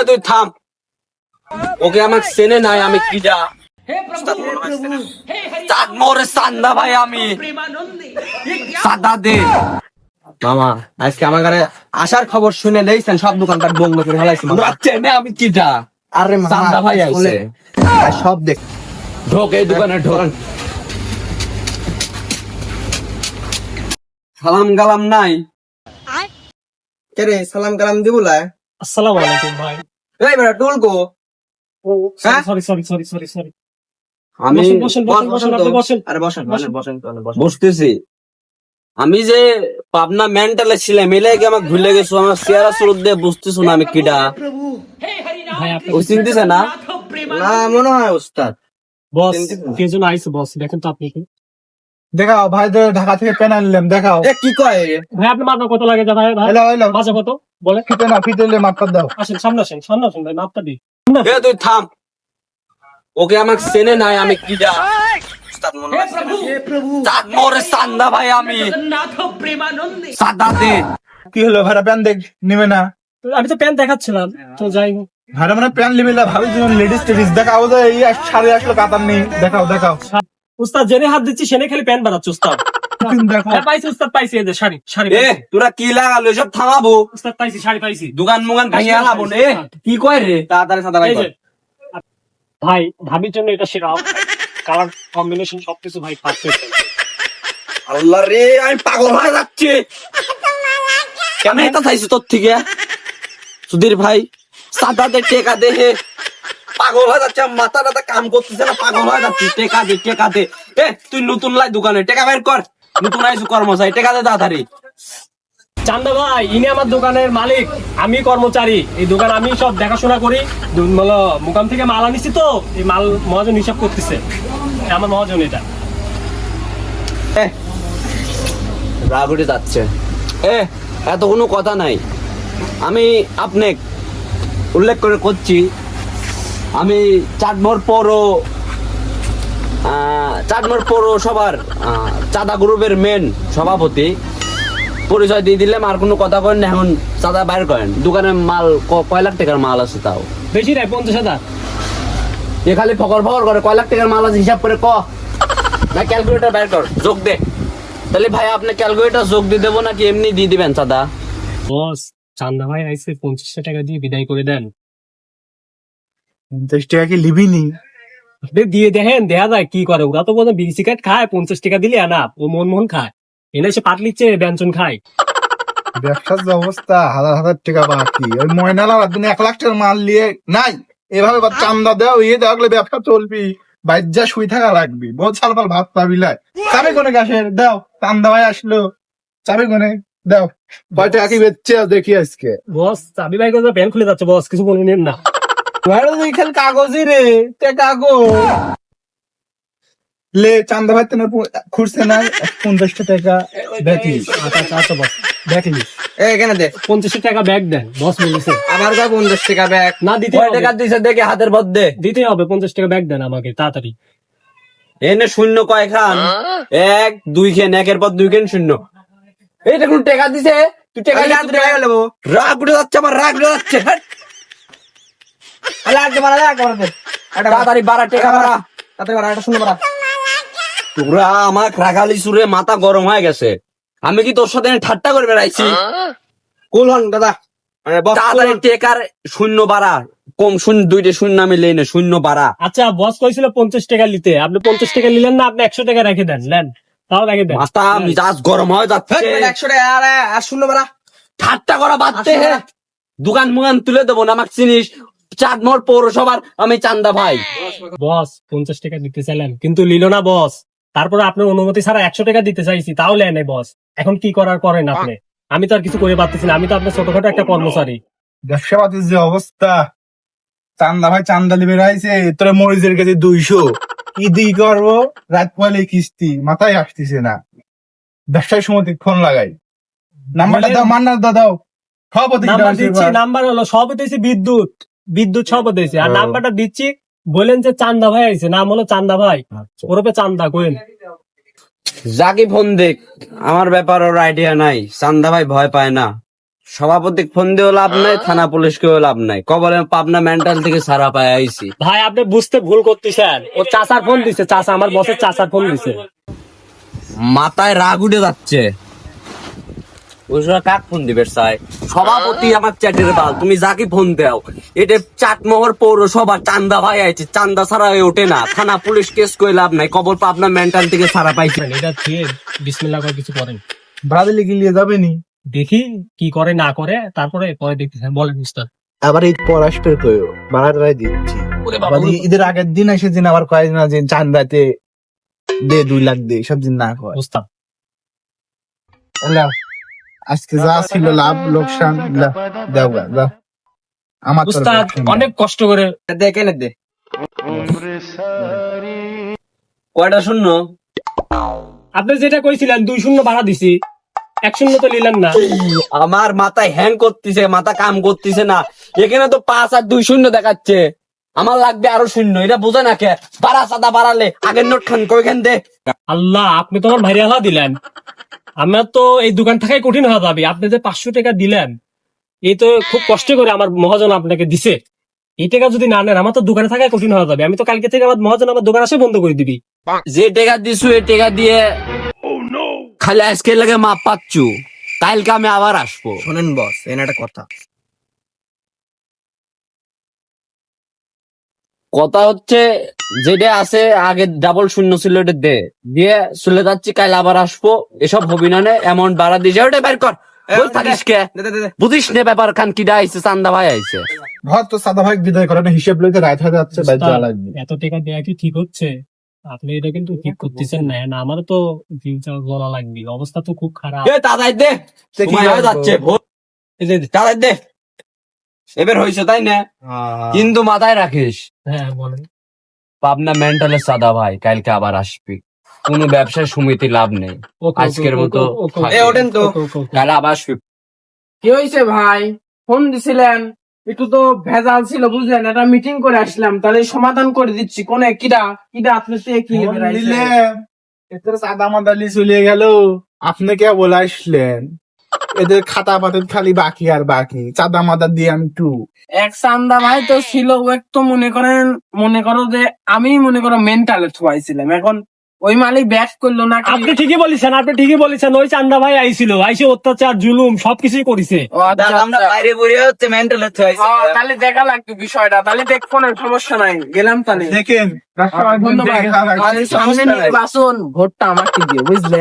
তুই থাম, ওকে আমাকে চেনে নাই, আমি কিডা মোরে চান্দা ভাই, আমি চাঁদা দে। মামা আজকে আমার ঘরে আসার খবর শুনে নেইছেন, সব দোকানদার বন্ধ করে ফেলাইছি। চেনে আমি কিডা? আরে চান্দা ভাই আইছে, সব দেখ। ঢোক এই দোকানে, ঢোক। সালাম গালাম নাই? কে রে সালাম কালাম দিবুলা? আসসালামু আলাইকুম ভাই। এই বেটা টুলকো। হ্যাঁ? সরি। আমি বসেন, আপনি বসেন। আরে বসেন বসেন। বসেন বসতেছি। আমি যে পাবনা মেন্টালে ছিলাম, মিলে কি আমাকে ভুলে গেছো? আমার চেহারা সুরত দিয়ে বুঝতেছো না আমি কিডা? ভাই আপনি ও চিনতেছে না? না মনে হয় ওস্তাদ। বস কে যেন আইছে, বস দেখেন তো আপনি কি। দেখাও ভাই, তো ঢাকা থেকে পেন আনলাম, দেখাও। এ কি কয়? ভাই আপনি মাথা কত লাগে যা ভাই? এলো এলো, মাথা কত বলে? ফিতে না ফিতে মাপটা দাও। আসেন সামনে আসেন ভাই, মাপটা দিই। তুই থাম, ওকে আমাকে চেনে নাই, আমি কিডা মোরে চান্দা ভাই, আমি চাঁদা দে। কি হলো ভাড়া প্যান দেখ নিবে না? আমি তো প্যান্ট দেখাচ্ছিলাম, তো যাই হোক। ভাড়া মানে প্যান নিবে না, ভাবি লেডিস টেডিস দেখাও, যে এই সাড়ে আসলো কাতার নেই, দেখাও দেখাও। উস্তাদ জেনে হাত দিচ্ছি, সেনে খালি প্যান্ট বানাচ্ছে উস্তাদ। দেখো হ্যাঁ, পাইছি উস্তাদ, পাইছি। এই যে শাড়ি এ তোরা কি লাগালো সব? থামাবো, উস্তাদ, পাইছি শাড়ি পাইছি। দোকান মুগান ভাঙিয়া লাবো নে। কি কয় রে? তাড়াতাড়ি সাদা এই যে ভাই, ভাবির জন্য এটা সেরা কালার কম্বিনেশন, সবকিছু ভাই পারফেক্ট। আল্লাহ রে, আমি পাগল হয়ে যাচ্ছি। কেন এটা চাইছো তোর থেকে? সুধীর ভাই চাঁদা দে, টেকা দে। হে পাগল হয়ে যাচ্ছে, মাথা টাথা কাম করতেছে না, পাগল হয়ে যাচ্ছি। টেকা দে। এ তুই নতুন লাই দোকানে, টেকা বের কর। নতুন আইসু কর্মচারী, টেকা দে তাড়াতাড়ি। চান্দা ভাই, ইনি আমার দোকানের মালিক, আমি কর্মচারী। এই দোকান আমি সব দেখাশোনা করি। মোকাম থেকে মাল আনিছি, তো এই মাল মহাজন হিসাব করতেছে। আমার মহাজন এটা। রাগ উঠে যাচ্ছে। এত কোনো কথা নাই, আমি আপনি উল্লেখ করে করছি। আমি চাটমোর পৌরসভার চাঁদা গ্রুপের মেন সভাপতি। পরিচয় দিয়ে দিলাম, আর কোনো কথা করেন না। এখন চাঁদা বাইর করেন। দোকানের মাল কয় লাখ টাকার মাল আছে? তাও বেশি নাই, 50,000। এ খালি ফকর করে কয় লাখ টাকার মাল আছে হিসাব করে ক, না ক্যালকুলেটর বাইর কর, যোগ দে। তাহলে ভাই আপনি ক্যালকুলেটর যোগ দিয়ে দেবো নাকি এমনি দিয়ে দিবেন চাঁদা? বস চান্দা ভাই আইসে, 50 টাকা দিয়ে বিদায় করে দেন। 50 টাকা কি লিবিনি? আপনি দিয়ে দেখেন, দেখা যায় কি করে। ওরা তো কোনো বিড়ি সিগারেট খায়, 50 টাকা দিলে আনা ও মন খায়। এনে সে পাটলিচ্ছে, ব্যঞ্জন খায়। ব্যবসার যে অবস্থা, হাজার হাজার টাকা বাকি। ওই ময়নালা দিনে 1 লাখ টাকার মাল নিয়ে নাই, এভাবে চান্দা দেও, দেখলে ব্যবসা চলবি। বাইজা শুই থাকা লাগবি, বহুত সালপাল ভাত পাবি লাই। চাবি কোনে গাছের দাও, চান্দা ভাই আসলো, চাবি কোনে দাও। কয় টাকা কি বেচছে দেখি আজকে। বস চাবি ভাই করে প্যান্ট খুলে যাচ্ছে, বস কিছু মনে নেন না। খালি কাগজই রে, কাগজ লে। চান্দা ভাই তেনার খুঁজছে না, 50 টাকা দেখিস। আচ্ছা বস, দেখিস এখানে দে 50 টাকা ব্যাগ দেন, বস বলেছে। আবার কয় 50 টাকা ব্যাগ। না দিতে কয় হবে, টাকা দিছে দেখে হাতের মধ্যে? দিতে হবে 50 টাকা ব্যাগ দেন আমাকে তাড়াতাড়ি। এনে শূন্য কয় খান? 1 2 খেন, 1-এর পর 2 খেন শূন্য। এইটা কোন টাকা দিছে? তুই টাকা রাগ উঠে যাচ্ছে, আমার রাগ উঠে যাচ্ছে। তাড়াতাড়ি বাড়া, টাকা বাড়া, তোরা আমার রাগালি সুরে মাথা গরম হয়ে গেছে। আমি কি তোর সাথে ঠাট্টা করে বেড়াইছি? কুল হন দাদা, তাড়াতাড়ি টেকার শূন্য বাড়া, কম শূন্য, 2টে শূন্য আমি লেনে শূন্য বাড়া। আচ্ছা বস কইছিল 50 টাকা নিতে, আপনি 50 টাকা নিলেন না, আপনি 100 টাকা রেখে দেন, নেন তাও রেখে দেন। মাথা মিজাজ গরম হয়ে যাচ্ছে। 100 টাকা আর শূন্য বাড়া। ঠাট্টা করা বাদ দে। দোকান মুগান তুলে দেবো না, আমাকে চিনিস? চাটমোর পৌরসভার আমি চান্দা ভাই। বস 50 টাকা দিতে চাইলেন, কিন্তু নিল না বস। তারপরে আপনার অনুমতি ছাড়া 100 টাকা দিতে চাইছি, তাও নেয় নাই বস। এখন কি করার করেন আপনি, আমি তো আর কিছু করে পারতেছি না। আমি তো আপনার ছোটখাটো একটা কর্মচারী। ব্যবসা পাতির যে অবস্থা, চান্দা ভাই চান্দা লিবে রাইছে, তোরা মরিচের কাছে 200 কি দিই করবো, রাত পয়লে কিস্তি, মাথায় আসতেছে না। ব্যবসায় সময় ফোন লাগাই, নাম্বারটা দাও, মান্নার দাও, সভাপতি নাম্বার দিচ্ছি, নাম্বার হলো সভাপতি বিদ্যুৎ সভাপতি। আর নাম্বারটা দিচ্ছি, বলেন যে চান্দা ভাই আইছে, নাম হলো চান্দা ভাই, ওরপে চান্দা কোয়েন। যাকে ফোন দেখ, আমার ব্যাপার ওর আইডিয়া নাই। চান্দা ভাই ভয় পায় না, সভাপতি ফোন দিয়েও লাভ নাই, থানা পুলিশকেও লাভ নাই, কবলে পাবনা মেন্টাল থেকে সারা পায় আইছি। ভাই আপনি বুঝতে ভুল করতেছেন, ও চাচার ফোন দিছে, চাচা আমার বসের চাচার ফোন দিছে। মাথায় রাগ উঠে যাচ্ছে। ওই সময় কাক ফোন দিবে চাই? সভাপতি আমার চ্যাটের বাল, তুমি যাকে ফোন দাও। এটা চাটমোহর পৌরসভা, চান্দা ভাই আইছে, চান্দা ছাড়া হয়ে ওঠে না, থানা পুলিশ কেস করে লাভ নাই, কবর পাবনা মেন্টাল থেকে সারা পাইছে। এটা দিয়ে বিসমিল্লাহ করে কিছু করেন, ব্রাজিলে গিলিয়ে যাবে নি? দেখি কি করে না করে, তারপরে পরে দেখতেছেন। বলেন উস্তাদ। আবার ঈদ পর আসবে কইও, ভাড়াটাই দিচ্ছি। আবার ঈদের আগের দিন এসে দিন আবার কয়েকদিন আছে চান্দাতে দে 2 লাখ দে, সব দিন না কয়। উস্তাদ লাও, আজকে যা ছিল লাভ লোকসান দাও দাও। আমার উস্তাদ অনেক কষ্ট করে দে কেনে দে। কয়টা শূন্য? আপনি যেটা কইছিলেন 2-0 ভাড়া দিছি, 1-0 তো নিলেন না। আমার মাথায় হ্যাং করতেছে, মাথা কাম করতেছে না। এখানে তো 5 আর 2 শূন্য দেখাচ্ছে, আমার লাগবে আরো শূন্য। এটা বোঝে না কে? বাড়া সাদা বাড়ালে আগের নোট খান কইখান দে। আল্লাহ, আপনি তো আমার ভাইরা হওয়া দিলেন। আমার তো এই দোকান থাকাই কঠিন হওয়া যাবে। আপনি যে 500 টাকা দিলেন, এই তো খুব কষ্ট করে আমার মহাজন আপনাকে দিছে। এই টাকা যদি না নেন, আমার তো দোকানে থাকাই কঠিন হওয়া যাবে। আমি তো কালকে থেকে আমার মহাজন আমার দোকান আসে বন্ধ করে দিবি। যে টাকা দিছু এই টাকা দিয়ে খালি আজকে লাগে মাপ পাচ্ছু, কালকে আমি আবার আসবো। শোনেন বস, এনে একটা কথা। কথা হচ্ছে যেটা আছে আগে ডাবল শূন্য ছিল ওটা দে, দিয়ে চলে যাচ্ছি, কাল আবার আসবো। এসব হবি না নে, এমন বাড়া দিয়ে ওটা বের কর। বই থাকিস কে? দে দে দে দে। বুঝিস নে ব্যাপার খান কিডা আইছে, চান্দা ভাই আইছে। ঘর তো সাদা ভাই বিদায় করে না, হিসেব লইতে রাত হয়ে যাচ্ছে, বাইর যাওয়া লাগবে। এত টাকা দেয়া কি ঠিক হচ্ছে? আপনি এটা কিন্তু ঠিক করতেছেন না। না, আমারও তো ফিউচার বলা লাগবে, অবস্থা তো খুব খারাপ। এ তাড়াতাড়ি দে, সে কি সময় হয়ে করবো? যাচ্ছে, ভোর। এই যে তাড়াতাড়ি দে, এবার হয়েছে তাই না? কিন্তু মাথায় রাখিস, হ্যাঁ বলেন। পাবনা মেন্টালের সাদা ভাই কালকে আবার আসবি। কোনো ব্যবসায় সমিতি লাভ নেই, আজকের মতো এ ওঠেন তো। কাল আবার আসবি। কি হয়েছে ভাই? ফোন দিছিলেন, একটু তো ভেজাল ছিল বুঝলেন, একটা মিটিং করে আসলাম, তাহলে সমাধান করে দিচ্ছি। কোনে কিডা কিডা আপনি তো কি ফোন দিলে এদের সাদা মাদালি চলে গেল, আপনি কে বলে আসলেন? এদের খাতা পাতের খালি বাকি আর বাকি, চাঁদা মাদা দিয়ে আমি টু। এক চান্দা ভাই তো ছিল, ও একটু মনে করো যে আমি মনে করো মেন্টালে থুয়াইছিলাম। এখন ওই মালিক ব্যাক করলো না। আপনি ঠিকই বলেছেন, আপনি ঠিকই বলেছেন। ওই চান্দা ভাই আইছিল, আইসে অত্যাচার জুলুম সবকিছুই করেছে। ও আচ্ছা, আমরা আচ্ছা। বাইরে বসে হচ্ছে মেন্টাল হচ্ছে হয়েছে। তাহলে দেখা লাগবে বিষয়টা, তাহলে দেখ ফোনের সমস্যা নাই, গেলাম তাহলে। দেখেন ধন্যবাদ। তাহলে সামনে নির্বাচন, ভোটটা আমাকে দিয়ে বুঝলে।